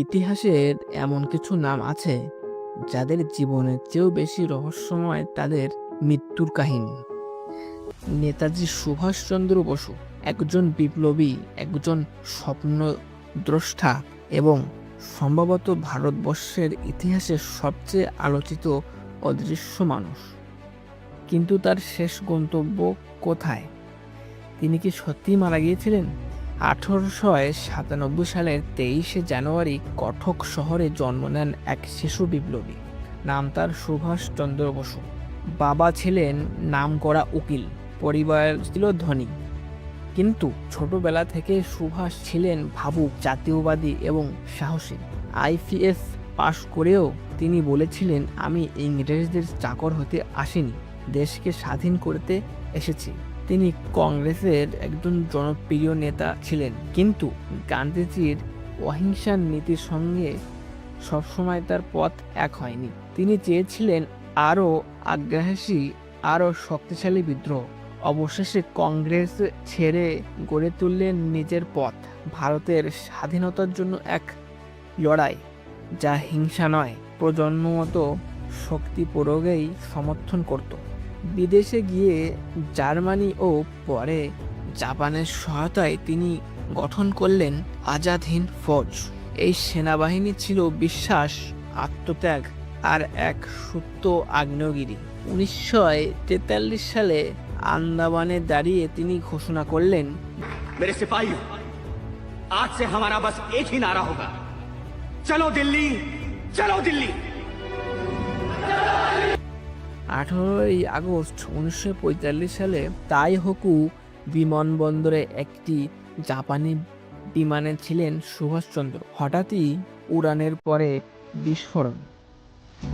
ইতিহাসের এমন কিছু নাম আছে যাদের জীবনের চেয়েও বেশি রহস্যময় তাদের মৃত্যুর কাহিনী। নেতাজি সুভাষচন্দ্র বসু একজন বিপ্লবী, একজন স্বপ্নদ্রষ্টা এবং সম্ভবত ভারতবর্ষের ইতিহাসের সবচেয়ে আলোচিত অদৃশ্য মানুষ। কিন্তু তার শেষ গন্তব্য কোথায়? তিনি কি সত্যিই মারা গিয়েছিলেন? 1897 সালের 23শে জানুয়ারি কটক শহরে জন্ম নেন এক শিশু বিপ্লবী। নাম তার সুভাষচন্দ্র বসু। বাবা ছিলেন নামকরা উকিল, পরিবার ছিল ধনী। কিন্তু ছোটবেলা থেকে সুভাষ ছিলেন ভাবুক, জাতীয়বাদী এবং সাহসী। আইপিএস পাশ করেও তিনি বলেছিলেন, আমি ইংরেজদের চাকর হতে আসিনি, দেশকে স্বাধীন করতে এসেছি। তিনি কংগ্রেসের একজন জনপ্রিয় নেতা ছিলেন, কিন্তু গান্ধীজির অহিংসার নীতির সঙ্গে সবসময় তার পথ এক হয়নি। তিনি চেয়েছিলেন আরও আগ্রাসী, আরও শক্তিশালী বিদ্রোহ। অবশেষে কংগ্রেস ছেড়ে গড়ে তুললেন নিজের পথ, ভারতের স্বাধীনতার জন্য এক লড়াই যা হিংসা নয়, প্রজন্মগত শক্তি প্রয়োগেই সমর্থন করত। বিদেশে গিয়ে জার্মানি ও পরে জাপানের সহায়তায় তিনি গঠন করলেন আজাদ হিন্দ ফৌজ। এই সেনাবাহিনী ছিল বিশ্বাস, আত্মত্যাগ আর এক সুপ্ত আগ্নেয়গিরি। 1943 সালে আন্দামানে দাঁড়িয়ে তিনি ঘোষণা করলেন, मेरे सिपाहियों, आज से हमारा बस एक ही नारा होगा, चलो दिल्ली, चलो दिल्ली। 18 আগস্ট 1945 সালে তাইহোকু বিমানবন্দরে একটি জাপানি বিমানে ছিলেন সুভাষচন্দ্র। হঠাৎই উড়ানের পরে বিস্ফোরণ।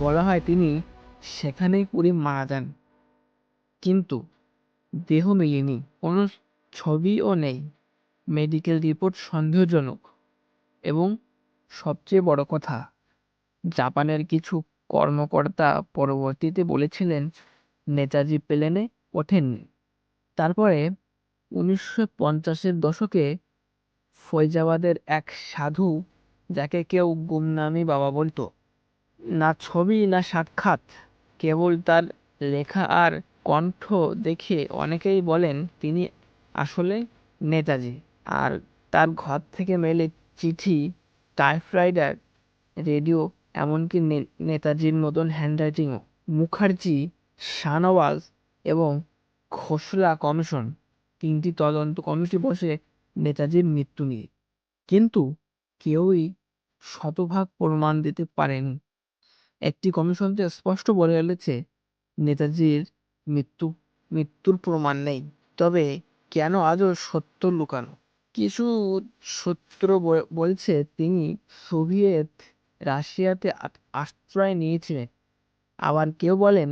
বলা হয় তিনি সেখানেই পুড়ে মারা যান। কিন্তু দেহ মেলেনি, কোনো ছবিও নেই, মেডিকেল রিপোর্ট সন্দেহজনক। এবং সবচেয়ে বড় কথা, জাপানের কিছু কর্মকর্তা পরবর্তীতে বলেছিলেন নেতাজি প্লেনে ওঠেননি। তারপরে 1950-এর দশকে ফৈজাবাদের এক সাধু, যাকে কেউ গুমনামি বাবা বলতো, না ছবি না সাক্ষাৎ, কেবল তার লেখা আর কণ্ঠ দেখে অনেকেই বলেন তিনি আসলে নেতাজি। আর তার ঘর থেকে মেলে চিঠি, টাইপরাইটার, রেডিও, এমনকি নেতাজির মতন হ্যান্ডরাইটিংও। মুখার্জি, শাহনওয়াজ এবং খোসলা কমিশন, তিনটি তদন্ত কমিটি বসে নেতাজির মৃত্যু নিয়ে, কিন্তু কেউই শতভাগ প্রমাণ দিতে পারেনি। একটি কমিশন তো স্পষ্ট বলে ফেলেছে নেতাজির মৃত্যুর প্রমাণ নেই। তবে কেন আজও সত্য লুকানো? কিছু সূত্র বলছে তিনি সোভিয়েত রাশিয়াতে আশ্রয় নিয়েছিলেন। আবার কেউ বলেন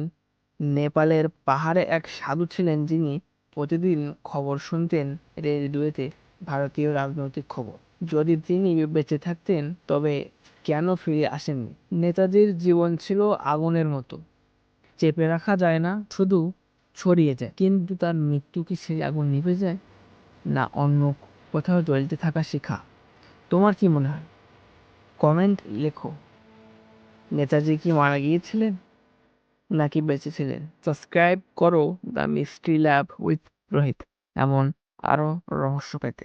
নেপালের পাহাড়ে এক সাধু ছিলেন যিনি প্রতিদিন খবর শুনতেন রেডিওতে, ভারতীয় রাজনৈতিক খবর। যদি তিনি বেঁচে থাকতেন তবে কেন ফিরে আসেননি? নেতাজির জীবন ছিল আগুনের মতো, চেপে রাখা যায় না, শুধু ছড়িয়ে যায়। কিন্তু তার মৃত্যু কি সেই আগুন নিভে যায়, না অন্য কোথাও জ্বলতে থাকা শেখা? তোমার কি মনে হয়? কমেন্ট লেখো। নেতাজি কি মারা গিয়েছিলেন নাকি বেঁচে ছিলেন? সাবস্ক্রাইব করো the mystery lab with Rohit, এমন আরও রহস্য পেতে।